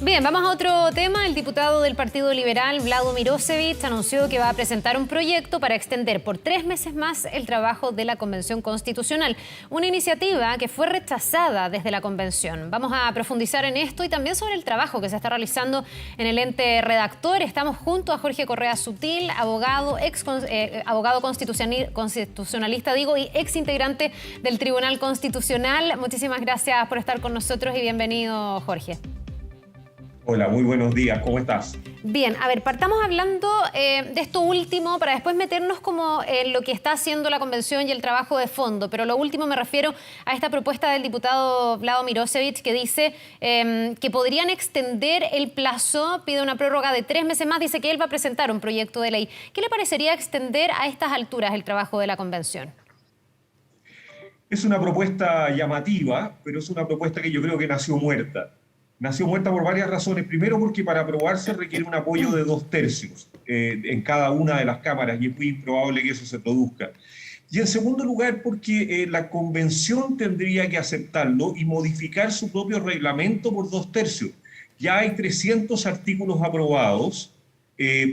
Bien, vamos a otro tema. El diputado del Partido Liberal, Vlado Mirosevic, anunció que va a presentar un proyecto para extender por 3 meses más el trabajo de la Convención Constitucional. Una iniciativa que fue rechazada desde la Convención. Vamos a profundizar en esto y también sobre el trabajo que se está realizando en el ente redactor. Estamos junto a Jorge Correa Sutil, abogado, abogado constitucionalista, y ex integrante del Tribunal Constitucional. Muchísimas gracias por estar con nosotros y bienvenido, Jorge. Hola, muy buenos días, ¿cómo estás? Bien, a ver, partamos hablando de esto último para después meternos como en lo que está haciendo la Convención y el trabajo de fondo. Pero lo último me refiero a esta propuesta del diputado Vlado Mirosevic que dice que podrían extender el plazo, pide una prórroga de 3 meses más, dice que él va a presentar un proyecto de ley. ¿Qué le parecería extender a estas alturas el trabajo de la Convención? Es una propuesta llamativa, pero es una propuesta que yo creo que nació muerta. Nació muerta por varias razones. Primero, porque para aprobarse requiere un apoyo de 2/3 en cada una de las cámaras y es muy improbable que eso se produzca. Y en segundo lugar, porque la Convención tendría que aceptarlo y modificar su propio reglamento por 2/3. Ya hay 300 artículos aprobados.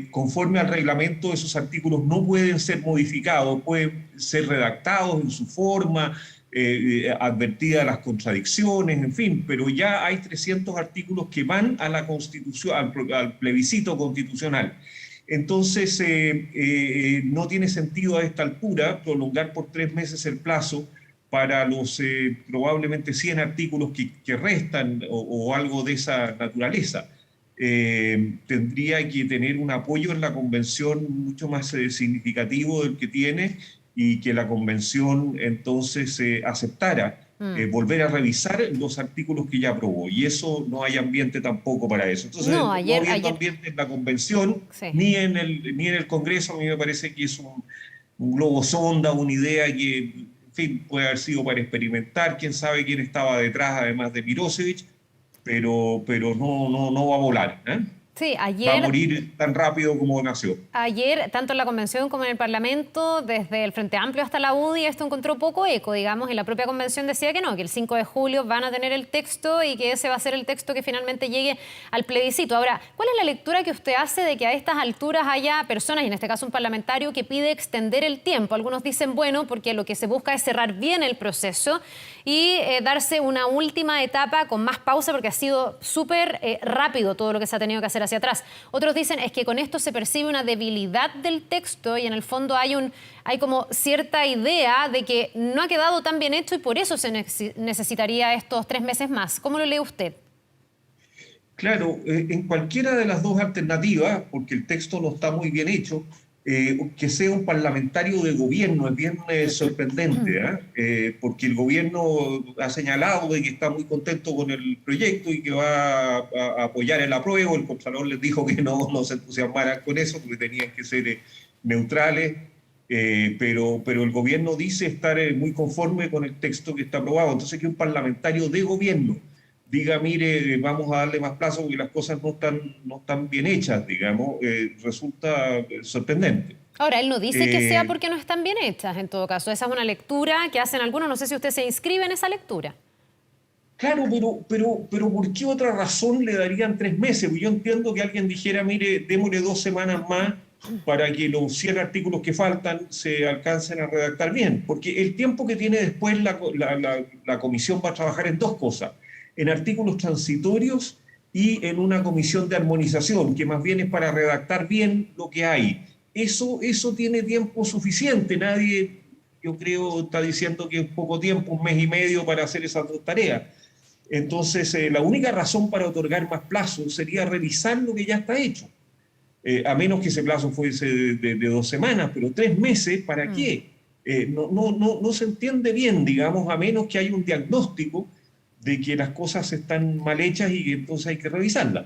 Conforme al reglamento, esos artículos no pueden ser modificados, pueden ser redactados en su forma, advertidas las contradicciones, en fin, pero ya hay 300 artículos que van a la Constitución, al plebiscito constitucional. Entonces, no tiene sentido a esta altura prolongar por 3 meses el plazo para los probablemente 100 artículos que restan o algo de esa naturaleza. Tendría que tener un apoyo en la Convención mucho más significativo del que tiene y que la Convención entonces aceptara volver a revisar los artículos que ya aprobó. Y eso no hay ambiente tampoco para eso. Entonces, no habiendo ambiente en la Convención, sí, ni en el Congreso, a mí me parece que es un globo sonda, una idea que, en fin, puede haber sido para experimentar. Quién sabe quién estaba detrás, además de Mirosevic, pero no va a volar, ¿eh? Sí, ayer, va a morir tan rápido como nació. Ayer, tanto en la Convención como en el Parlamento, desde el Frente Amplio hasta la UDI, esto encontró poco eco, digamos, y la propia Convención decía que no, que el 5 de julio van a tener el texto y que ese va a ser el texto que finalmente llegue al plebiscito. Ahora, ¿cuál es la lectura que usted hace de que a estas alturas haya personas, y en este caso un parlamentario, que pide extender el tiempo? Algunos dicen, bueno, porque lo que se busca es cerrar bien el proceso y darse una última etapa con más pausa, porque ha sido súper rápido todo lo que se ha tenido que hacer hacia atrás. Otros dicen es que con esto se percibe una debilidad del texto y en el fondo hay como cierta idea de que no ha quedado tan bien hecho y por eso se necesitaría estos 3 meses más. ¿Cómo lo lee usted? Claro, en cualquiera de las dos alternativas, porque el texto no está muy bien hecho, que sea un parlamentario de gobierno es bien sorprendente, porque el gobierno ha señalado de que está muy contento con el proyecto y que va a apoyar el apruebo. El Contralor les dijo que no se entusiasmaran con eso porque tenían que ser neutrales, pero el gobierno dice estar muy conforme con el texto que está aprobado. Entonces, que un parlamentario de gobierno diga, mire, vamos a darle más plazo porque las cosas no están bien hechas, digamos, resulta sorprendente. Ahora, él no dice que sea porque no están bien hechas, en todo caso. Esa es una lectura que hacen algunos. No sé si usted se inscribe en esa lectura. Claro, pero ¿por qué otra razón le darían 3 meses? Yo entiendo que alguien dijera, mire, démosle 2 semanas más para que los 100 artículos que faltan se alcancen a redactar bien, porque el tiempo que tiene después la comisión va a trabajar en dos cosas: en artículos transitorios y en una comisión de armonización, que más bien es para redactar bien lo que hay. Eso tiene tiempo suficiente. Nadie, yo creo, está diciendo que es poco tiempo, 1 mes y medio para hacer esas dos tareas. Entonces, la única razón para otorgar más plazo sería revisar lo que ya está hecho. A menos que ese plazo fuese de 2 semanas, pero 3 meses, ¿para qué? No se entiende bien, digamos, a menos que haya un diagnóstico de que las cosas están mal hechas y que entonces hay que revisarlas.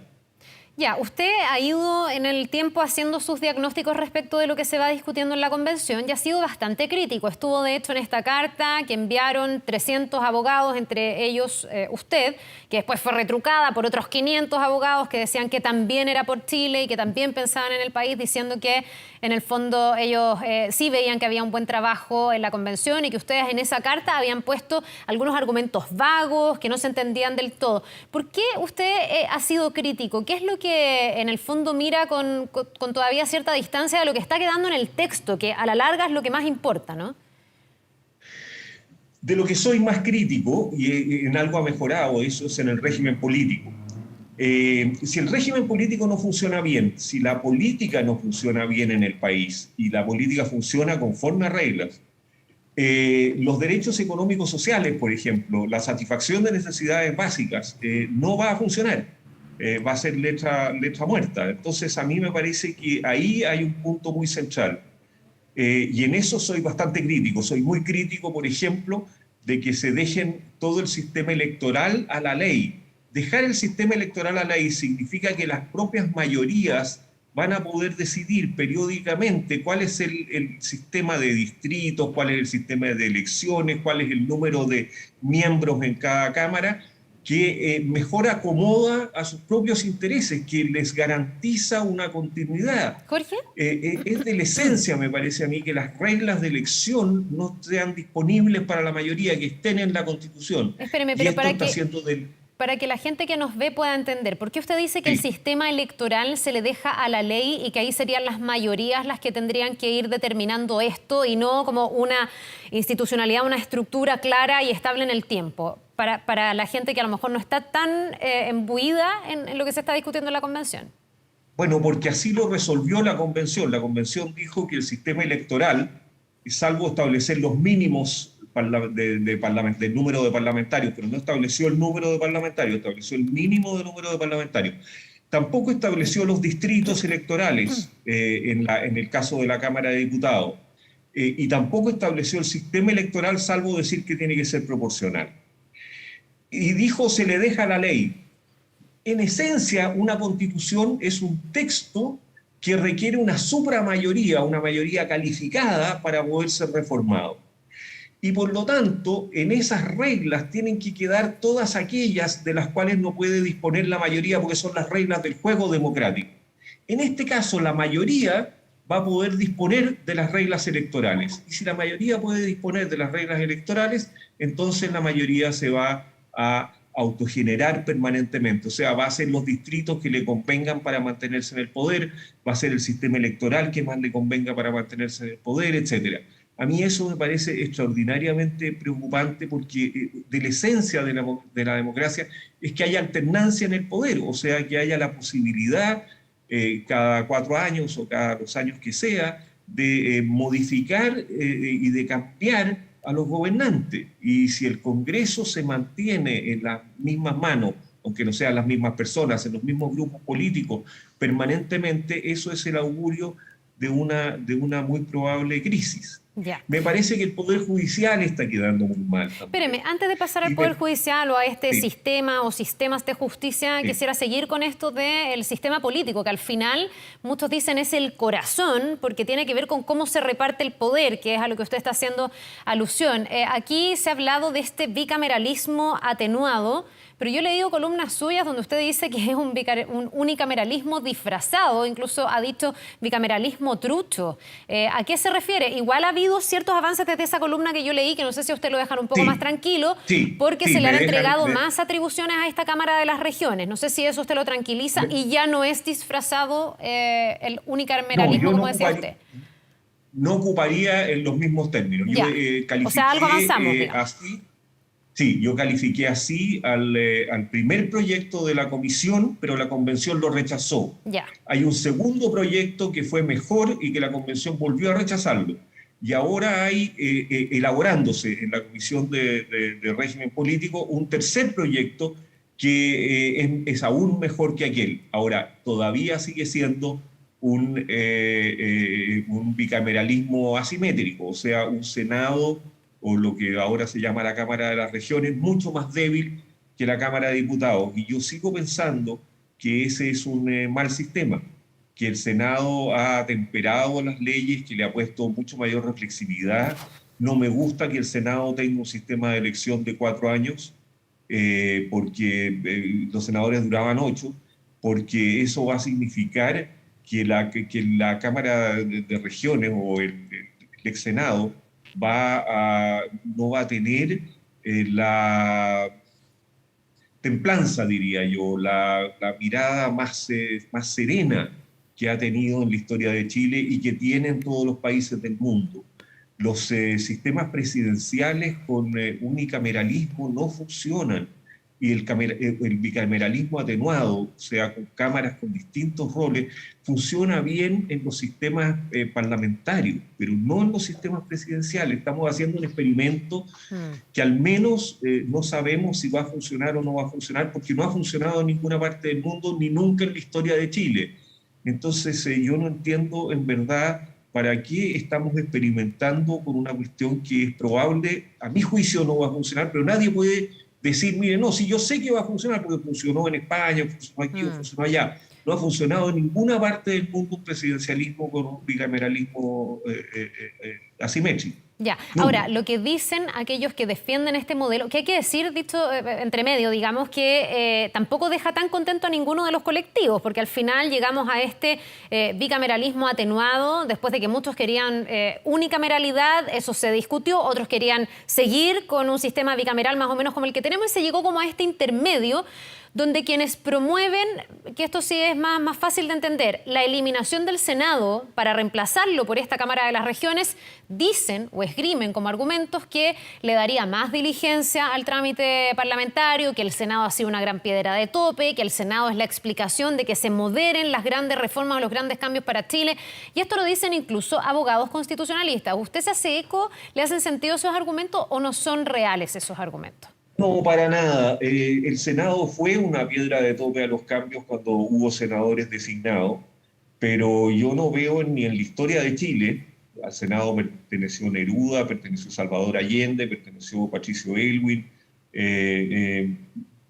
Ya, usted ha ido en el tiempo haciendo sus diagnósticos respecto de lo que se va discutiendo en la convención y ha sido bastante crítico. Estuvo, de hecho, en esta carta que enviaron 300 abogados, entre ellos usted, que después fue retrucada por otros 500 abogados que decían que también era por Chile y que también pensaban en el país, diciendo que en el fondo ellos sí veían que había un buen trabajo en la convención y que ustedes en esa carta habían puesto algunos argumentos vagos que no se entendían del todo. ¿Por qué usted ha sido crítico? ¿Qué es lo que en el fondo mira con todavía cierta distancia de lo que está quedando en el texto, que a la larga es lo que más importa, ¿no? De lo que soy más crítico, y en algo ha mejorado, eso es en el régimen político. Si el régimen político no funciona bien, si la política no funciona bien en el país y la política funciona conforme a reglas, los derechos económicos sociales, por ejemplo, la satisfacción de necesidades básicas, no va a funcionar. Va a ser letra muerta. Entonces, a mí me parece que ahí hay un punto muy central. Y en eso soy bastante crítico. Soy muy crítico, por ejemplo, de que se dejen todo el sistema electoral a la ley. Dejar el sistema electoral a la ley significa que las propias mayorías van a poder decidir periódicamente cuál es el sistema de distritos, cuál es el sistema de elecciones, cuál es el número de miembros en cada cámara, que mejor acomoda a sus propios intereses, que les garantiza una continuidad. Jorge. Es de la esencia, me parece a mí, que las reglas de elección no sean disponibles para la mayoría, que estén en la Constitución. Espéreme, Y pero esto está haciendo del... para que la gente que nos ve pueda entender, ¿por qué usted dice que el Sí. sistema electoral se le deja a la ley y que ahí serían las mayorías las que tendrían que ir determinando esto y no como una institucionalidad, una estructura clara y estable en el tiempo? Para la gente que a lo mejor no está tan embuida en lo que se está discutiendo en la convención. Bueno, porque así lo resolvió la Convención. La Convención dijo que el sistema electoral, salvo establecer los mínimos del número de parlamentarios, pero no estableció el número de parlamentarios, estableció el mínimo de número de parlamentarios. Tampoco estableció los distritos electorales en el caso de la Cámara de Diputados. Y tampoco estableció el sistema electoral, salvo decir que tiene que ser proporcional. Y dijo, se le deja a la ley. En esencia, una constitución es un texto que requiere una supramayoría, una mayoría calificada para poder ser reformado. Y por lo tanto, en esas reglas tienen que quedar todas aquellas de las cuales no puede disponer la mayoría porque son las reglas del juego democrático. En este caso, la mayoría va a poder disponer de las reglas electorales. Y si la mayoría puede disponer de las reglas electorales, entonces la mayoría se va a autogenerar permanentemente, o sea, va a ser los distritos que le convengan para mantenerse en el poder, va a ser el sistema electoral que más le convenga para mantenerse en el poder, etc. A mí eso me parece extraordinariamente preocupante porque de la esencia de la democracia es que haya alternancia en el poder, o sea, que haya la posibilidad cada 4 años o cada 2 años que sea de modificar y de cambiar a los gobernantes. Y si el Congreso se mantiene en las mismas manos, aunque no sean las mismas personas, en los mismos grupos políticos permanentemente, eso es el augurio de una muy probable crisis. Ya. Me parece que el Poder Judicial está quedando muy mal también. Espéreme, antes de pasar al Poder Judicial o a este Sí. sistema o sistemas de justicia, Sí. quisiera seguir con esto del sistema político, que al final muchos dicen es el corazón, porque tiene que ver con cómo se reparte el poder, que es a lo que usted está haciendo alusión. Aquí se ha hablado de este bicameralismo atenuado, pero yo he leído columnas suyas donde usted dice que es un unicameralismo disfrazado, incluso ha dicho bicameralismo trucho. ¿A qué se refiere? Igual ha habido ciertos avances desde esa columna que yo leí, que no sé si a usted lo dejan un poco Sí. más tranquilo, Sí. porque Sí, se le han me dejan- entregado me- más atribuciones a esta Cámara de las Regiones. No sé si eso usted lo tranquiliza y ya no es disfrazado el unicameralismo, yo como decía usted. no ocuparía en los mismos términos. Ya. Yo O sea, algo avanzamos, digamos. así. Sí, yo califiqué así al primer proyecto de la comisión, pero la convención lo rechazó. Ya. Hay un segundo proyecto que fue mejor y que la convención volvió a rechazarlo. Y ahora hay, elaborándose en la Comisión de Régimen Político, un tercer proyecto que es aún mejor que aquel. Ahora, todavía sigue siendo un bicameralismo asimétrico, o sea, un Senado o lo que ahora se llama la Cámara de las Regiones, mucho más débil que la Cámara de Diputados. Y yo sigo pensando que ese es un mal sistema, que el Senado ha atemperado las leyes, que le ha puesto mucho mayor reflexividad. No me gusta que el Senado tenga un sistema de elección de 4 años, porque los senadores duraban 8, porque eso va a significar que la Cámara de Regiones o el ex Senado no va a tener la templanza, diría yo, la mirada más serena que ha tenido en la historia de Chile y que tienen todos los países del mundo. Los sistemas presidenciales con unicameralismo no funcionan, y el bicameralismo atenuado, o sea, con cámaras con distintos roles, funciona bien en los sistemas parlamentarios, pero no en los sistemas presidenciales. Estamos haciendo un experimento que al menos no sabemos si va a funcionar o no va a funcionar, porque no ha funcionado en ninguna parte del mundo, ni nunca en la historia de Chile. Entonces yo no entiendo en verdad para qué estamos experimentando con una cuestión que es probable, a mi juicio no va a funcionar, pero nadie puede decir, mire, no, si yo sé que va a funcionar porque funcionó en España, funcionó aquí o funcionó allá. No ha funcionado en ninguna parte del mundo un presidencialismo con un bicameralismo asimétrico. Ya, Nunca. ahora, lo que dicen aquellos que defienden este modelo, que hay que decir, dicho entre medio, digamos, que tampoco deja tan contento a ninguno de los colectivos, porque al final llegamos a este bicameralismo atenuado, después de que muchos querían unicameralidad, eso se discutió, otros querían seguir con un sistema bicameral más o menos como el que tenemos, y se llegó como a este intermedio, donde quienes promueven, que esto sí es más fácil de entender, la eliminación del Senado para reemplazarlo por esta Cámara de las Regiones, dicen o esgrimen como argumentos que le daría más diligencia al trámite parlamentario, que el Senado ha sido una gran piedra de tope, que el Senado es la explicación de que se moderen las grandes reformas o los grandes cambios para Chile. Y esto lo dicen incluso abogados constitucionalistas. ¿Usted se hace eco? ¿Le hacen sentido esos argumentos o no son reales esos argumentos? No, para nada. El Senado fue una piedra de tope a los cambios cuando hubo senadores designados, pero yo no veo ni en la historia de Chile, al Senado perteneció Neruda, perteneció Salvador Allende, perteneció Patricio Aylwin,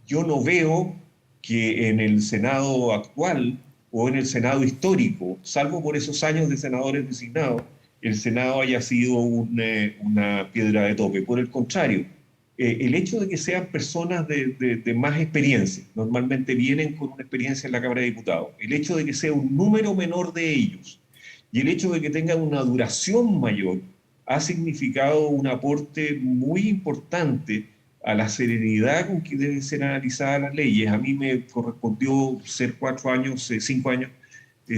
yo no veo que en el Senado actual o en el Senado histórico, salvo por esos años de senadores designados, el Senado haya sido una piedra de tope. Por el contrario, el hecho de que sean personas de más experiencia, normalmente vienen con una experiencia en la Cámara de Diputados, el hecho de que sea un número menor de ellos y el hecho de que tengan una duración mayor ha significado un aporte muy importante a la serenidad con que deben ser analizadas las leyes. A mí me correspondió ser 5 años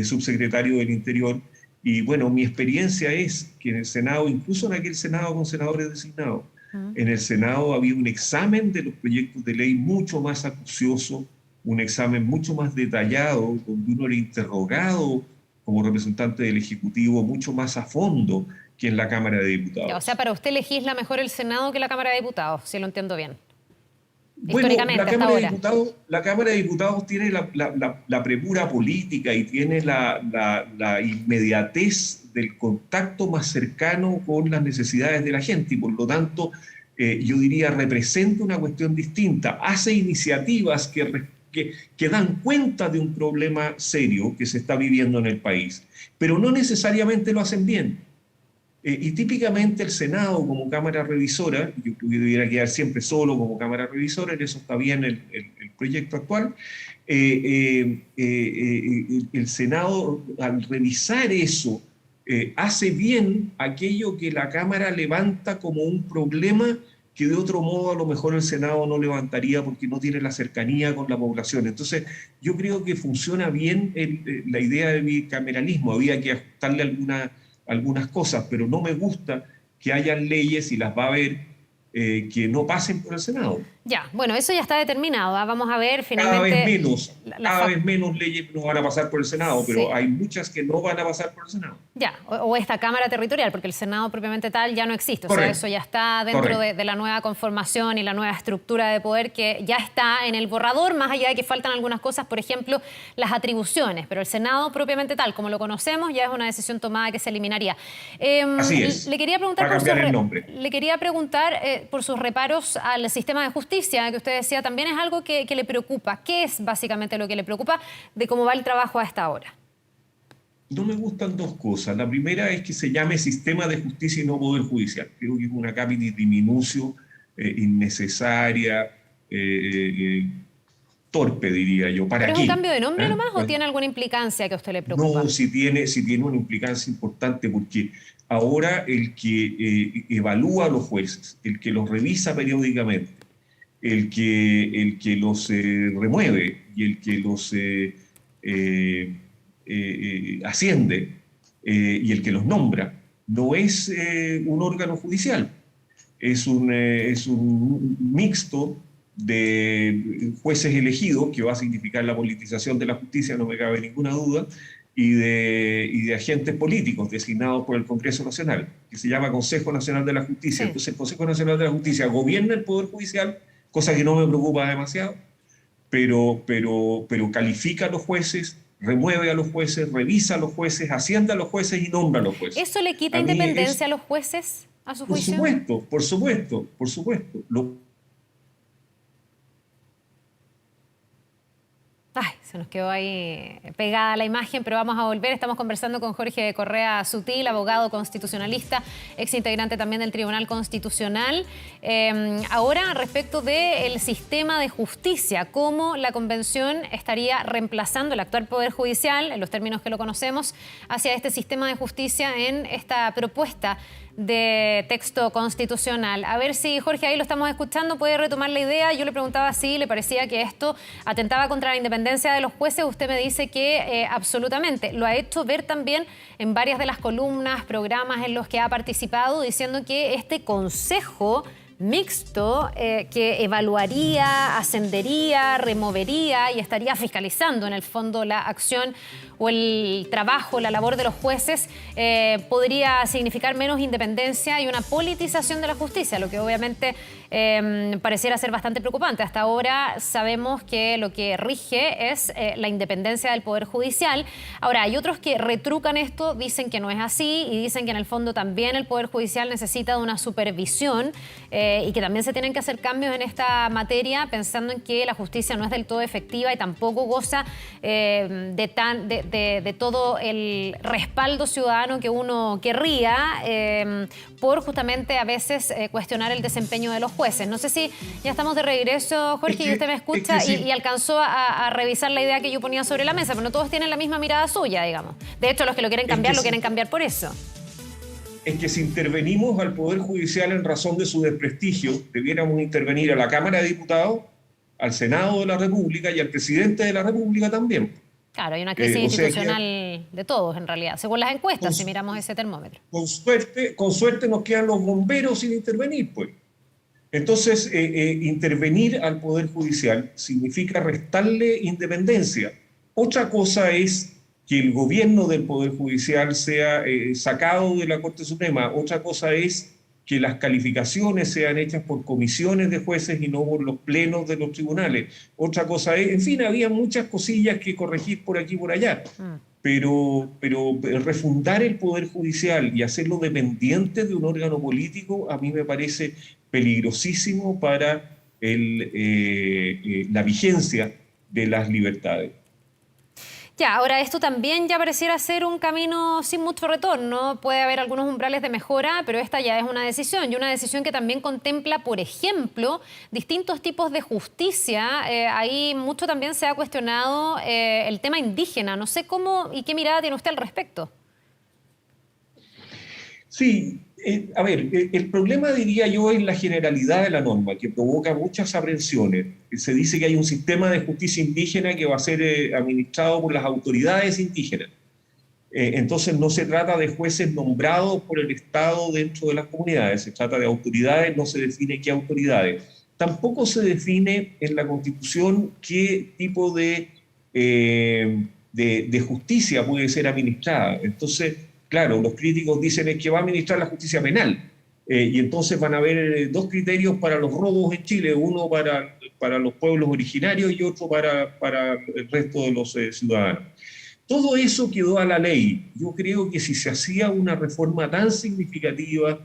subsecretario del Interior, y bueno, mi experiencia es que en el Senado, incluso en aquel Senado con senadores designados, en el Senado había un examen de los proyectos de ley mucho más acucioso, un examen mucho más detallado, donde uno era interrogado como representante del Ejecutivo mucho más a fondo que en la Cámara de Diputados. O sea, para usted legisla mejor el Senado que la Cámara de Diputados, si lo entiendo bien. Bueno, Históricamente, hasta ahora. La Cámara de Diputados tiene la premura política y tiene la inmediatez del contacto más cercano con las necesidades de la gente, y por lo tanto, yo diría, representa una cuestión distinta, hace iniciativas que dan cuenta de un problema serio que se está viviendo en el país, pero no necesariamente lo hacen bien. Y típicamente el Senado como Cámara Revisora, yo creo que debiera quedar siempre solo como Cámara Revisora, en eso está bien el proyecto actual, el Senado al revisar eso hace bien aquello que la Cámara levanta como un problema que de otro modo a lo mejor el Senado no levantaría porque no tiene la cercanía con la población. Entonces yo creo que funciona bien la idea del bicameralismo, había que ajustarle algunas cosas, pero no me gusta que hayan leyes, y las va a haber, que no pasen por el Senado. Ya, bueno, eso ya está determinado. Vamos a ver finalmente... Cada vez menos leyes no van a pasar por el Senado, Sí. pero hay muchas que no van a pasar por el Senado. Ya, o esta Cámara Territorial, porque el Senado propiamente tal ya no existe. Correcto. O sea, eso ya está dentro de la nueva conformación y la nueva estructura de poder que ya está en el borrador, más allá de que faltan algunas cosas, por ejemplo, las atribuciones. Pero el Senado propiamente tal, como lo conocemos, ya es una decisión tomada que se eliminaría. Así es. Le quería preguntar Va a cambiar el nombre. Le quería preguntar por sus reparos al sistema de justicia. justicia, que usted decía, también es algo que le preocupa. ¿Qué es básicamente lo que le preocupa de cómo va el trabajo a esta hora? No me gustan dos cosas. La primera es que se llame sistema de justicia y no poder judicial. Creo que es una capitis diminutio, innecesaria, torpe, diría yo. ¿Para ¿Pero es un qué? cambio de nombre ¿Ah? nomás o tiene alguna implicancia que a usted le No, preocupa? si tiene una implicancia importante, porque ahora el que evalúa a los jueces, el que los revisa periódicamente, el que los remueve y el que los asciende y el que los nombra, no es un órgano judicial, es un mixto de jueces elegidos, que va a significar la politización de la justicia, no me cabe ninguna duda, y de agentes políticos designados por el Congreso Nacional, que se llama Consejo Nacional de la Justicia. Sí. Entonces el Consejo Nacional de la Justicia gobierna el Poder Judicial, cosa que no me preocupa demasiado, pero califica a los jueces, remueve a los jueces, revisa a los jueces, asciende a los jueces y nombra a los jueces. ¿Eso le quita A mí independencia a los jueces, a su por juicio? supuesto, por supuesto, por supuesto. Ay, se nos quedó ahí pegada la imagen, pero vamos a volver. Estamos conversando con Jorge Correa Sutil, abogado constitucionalista, ex integrante también del Tribunal Constitucional. Ahora, respecto del sistema de justicia, cómo la Convención estaría reemplazando el actual Poder Judicial, en los términos que lo conocemos, hacia este sistema de justicia en esta propuesta de texto constitucional. A ver si, Jorge, ahí lo estamos escuchando, puede retomar la idea. Yo le preguntaba si le parecía que esto atentaba contra la independencia de los jueces. Usted me dice que absolutamente. Lo ha hecho ver también en varias de las columnas, programas en los que ha participado, diciendo que este consejo mixto que evaluaría, ascendería, removería y estaría fiscalizando en el fondo la acción o el trabajo, la labor de los jueces, podría significar menos independencia y una politización de la justicia, lo que obviamente pareciera ser bastante preocupante. Hasta ahora sabemos que lo que rige es la independencia del Poder Judicial. Ahora, hay otros que retrucan esto, dicen que no es así y dicen que en el fondo también el Poder Judicial necesita de una supervisión y que también se tienen que hacer cambios en esta materia, pensando en que la justicia no es del todo efectiva y tampoco goza de todo el respaldo ciudadano que uno querría por justamente a veces cuestionar el desempeño de los jueces. No sé si ya estamos de regreso, Jorge, y usted me escucha sí. y alcanzó a revisar la idea que yo ponía sobre la mesa, pero no todos tienen la misma mirada suya, digamos. De hecho, los que lo quieren cambiar, lo quieren cambiar por eso. Es que si intervenimos al Poder Judicial en razón de su desprestigio, debiéramos intervenir a la Cámara de Diputados, al Senado de la República y al Presidente de la República también. Claro, hay una crisis institucional que, de todos, en realidad, según las encuestas, si miramos ese termómetro. Con suerte nos quedan los bomberos sin intervenir, pues. Entonces, intervenir al Poder Judicial significa restarle independencia. Otra cosa es que el gobierno del Poder Judicial sea sacado de la Corte Suprema. Otra cosa es que las calificaciones sean hechas por comisiones de jueces y no por los plenos de los tribunales. Otra cosa es, en fin, había muchas cosillas que corregir por aquí y por allá. Pero refundar el Poder Judicial y hacerlo dependiente de un órgano político a mí me parece peligrosísimo para la vigencia de las libertades. Ya, ahora esto también ya pareciera ser un camino sin mucho retorno. Puede haber algunos umbrales de mejora, pero esta ya es una decisión. Y una decisión que también contempla, por ejemplo, distintos tipos de justicia. Ahí mucho también se ha cuestionado el tema indígena. No sé cómo y qué mirada tiene usted al respecto. Sí, a ver, el problema, diría yo, es la generalidad de la norma, que provoca muchas aprensiones. Se dice que hay un sistema de justicia indígena que va a ser administrado por las autoridades indígenas. Entonces no se trata de jueces nombrados por el Estado dentro de las comunidades, se trata de autoridades, no se define qué autoridades. Tampoco se define en la Constitución qué tipo de justicia puede ser administrada. Entonces, claro, los críticos dicen es que va a administrar la justicia penal. Y entonces van a haber dos criterios para los robos en Chile, uno para los pueblos originarios y otro para el resto de los ciudadanos. Todo eso quedó a la ley. Yo creo que si se hacía una reforma tan significativa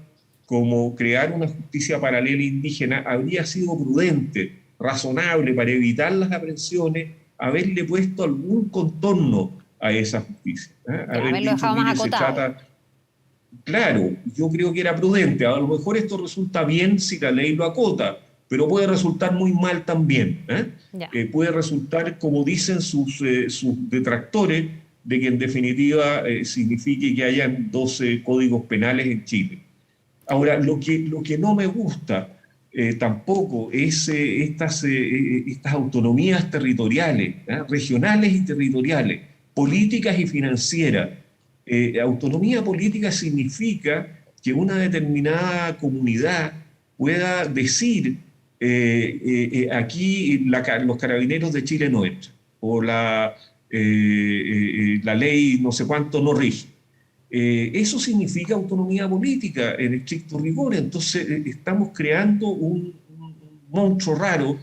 como crear una justicia paralela indígena, habría sido prudente, razonable, para evitar las aprensiones, haberle puesto algún contorno a esa justicia. Haber Haberlo dicho, dejado más mire, se acotado. trata... Claro, yo creo que era prudente. A lo mejor esto resulta bien si la ley lo acota, pero puede resultar muy mal también. Ya. Puede resultar, como dicen sus detractores, de que en definitiva signifique que hayan 12 códigos penales en Chile. Ahora, lo que no me gusta tampoco es estas autonomías territoriales, regionales y territoriales, políticas y financieras. Autonomía política significa que una determinada comunidad pueda decir aquí los carabineros de Chile no entran, o la ley no sé cuánto no rige. Eso significa autonomía política en estricto rigor. Entonces estamos creando un monstruo raro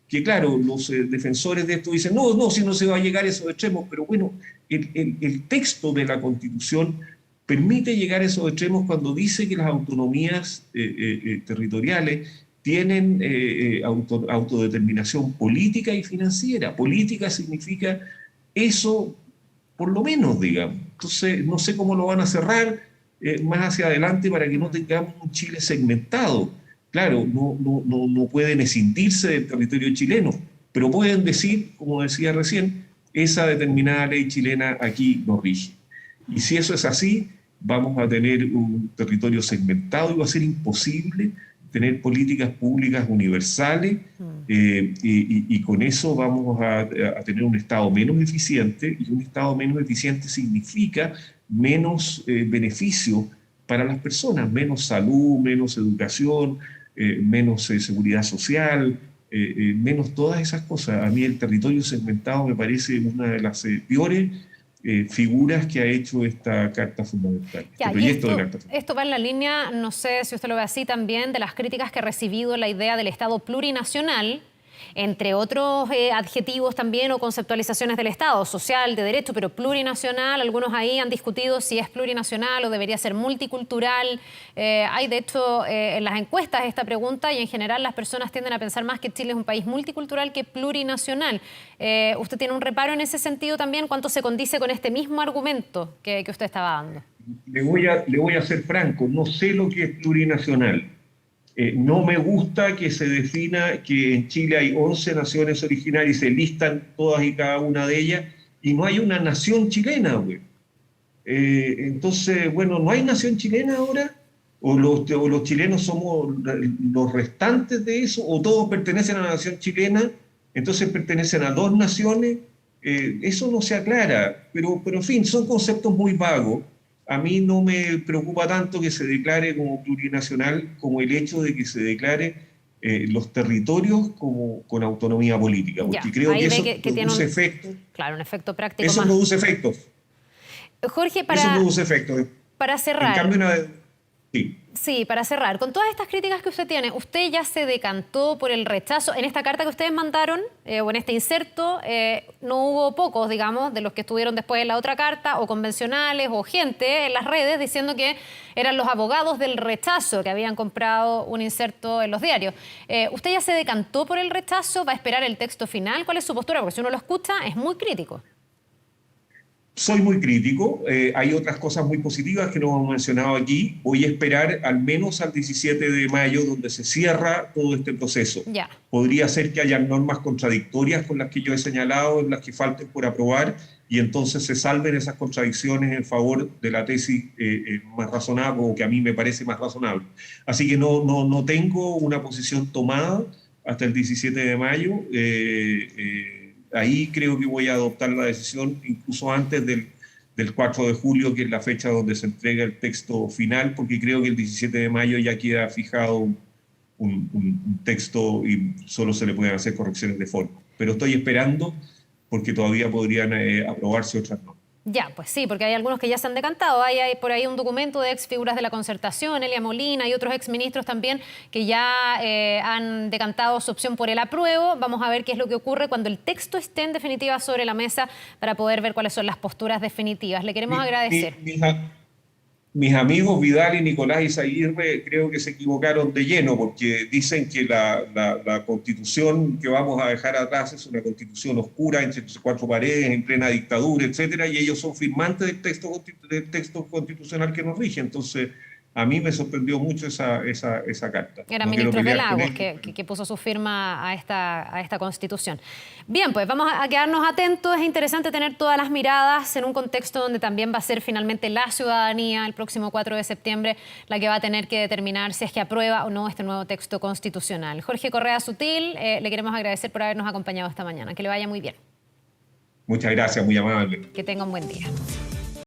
que, claro, los defensores de esto dicen, no, no, si no se va a llegar a esos extremos, pero bueno, el texto de la Constitución permite llegar a esos extremos cuando dice que las autonomías territoriales tienen autodeterminación política y financiera. Política significa eso, por lo menos, digamos. Entonces, no sé cómo lo van a cerrar más hacia adelante para que no tengamos un Chile segmentado. Claro, no pueden escindirse del territorio chileno, pero pueden decir, como decía recién, esa determinada ley chilena aquí no rige. Y si eso es así, vamos a tener un territorio segmentado y va a ser imposible tener políticas públicas universales y con eso vamos a tener un Estado menos eficiente, y un Estado menos eficiente significa menos beneficio para las personas, menos salud, menos educación, menos seguridad social, menos todas esas cosas. A mí el territorio segmentado me parece una de las peores figuras que ha hecho esta Carta Fundamental, Ya, este proyecto de Carta Fundamental. esto va en la línea, no sé si usted lo ve así también, de las críticas que ha recibido la idea del Estado plurinacional, entre otros adjetivos también o conceptualizaciones del Estado, social, de derecho, pero plurinacional. Algunos ahí han discutido si es plurinacional o debería ser multicultural. Hay, de hecho, en las encuestas esta pregunta, y en general las personas tienden a pensar más que Chile es un país multicultural que plurinacional. ¿Usted tiene un reparo en ese sentido también? ¿Cuánto se condice con este mismo argumento que usted estaba dando? Le voy a ser franco, no sé lo que es plurinacional. No me gusta que se defina que en Chile hay 11 naciones originarias y se listan todas y cada una de ellas, y no hay una nación chilena, güey. Entonces, bueno, ¿no hay nación chilena ahora? ¿O los chilenos somos los restantes de eso? ¿O todos pertenecen a la nación chilena? Entonces pertenecen a dos naciones. Eso no se aclara, pero en fin, son conceptos muy vagos. A mí no me preocupa tanto que se declare como plurinacional como el hecho de que se declare los territorios como, con autonomía política, porque Ya, creo ahí que ve eso que tiene produce efectos. claro, un efecto práctico Eso más. produce efectos. Jorge, Eso produce efectos. para En cerrar. cambio, sí. Sí, para cerrar, con todas estas críticas que usted tiene, ¿usted ya se decantó por el rechazo? En esta carta que ustedes mandaron, o en este inserto, no hubo pocos, digamos, de los que estuvieron después en la otra carta, o convencionales, o gente en las redes diciendo que eran los abogados del rechazo que habían comprado un inserto en los diarios. ¿Usted ya se decantó por el rechazo? ¿Va a esperar el texto final? ¿Cuál es su postura? Porque si uno lo escucha, es muy crítico. Soy muy crítico, hay otras cosas muy positivas que no hemos mencionado aquí. Voy a esperar al menos al 17 de mayo, donde se cierra todo este proceso. Ya. Podría ser que haya normas contradictorias con las que yo he señalado, en las que falten por aprobar, y entonces se salven esas contradicciones en favor de la tesis más razonable, o que a mí me parece más razonable. Así que no tengo una posición tomada hasta el 17 de mayo. Ahí creo que voy a adoptar la decisión incluso antes del 4 de julio, que es la fecha donde se entrega el texto final, porque creo que el 17 de mayo ya queda fijado un texto y solo se le pueden hacer correcciones de forma. Pero estoy esperando porque todavía podrían aprobarse otras normas. Ya, pues sí, porque hay algunos que ya se han decantado. Hay por ahí un documento de ex figuras de la Concertación, Elia Molina y otros exministros también que ya han decantado su opción por el apruebo. Vamos a ver qué es lo que ocurre cuando el texto esté en definitiva sobre la mesa para poder ver cuáles son las posturas definitivas. Le queremos agradecer. mis amigos Vidal y Nicolás Izaguirre creo que se equivocaron de lleno porque dicen que la constitución que vamos a dejar atrás es una constitución oscura, entre cuatro paredes, en plena dictadura, etcétera, y ellos son firmantes del texto constitucional que nos rige. Entonces, a mí me sorprendió mucho esa carta. Eran No quiero ministros de pelear con Lagos ellos. que puso su firma a esta Constitución. Bien, pues vamos a quedarnos atentos. Es interesante tener todas las miradas en un contexto donde también va a ser finalmente la ciudadanía el próximo 4 de septiembre la que va a tener que determinar si es que aprueba o no este nuevo texto constitucional. Jorge Correa Sutil, le queremos agradecer por habernos acompañado esta mañana. Que le vaya muy bien. Muchas gracias, muy amable. Que tenga un buen día.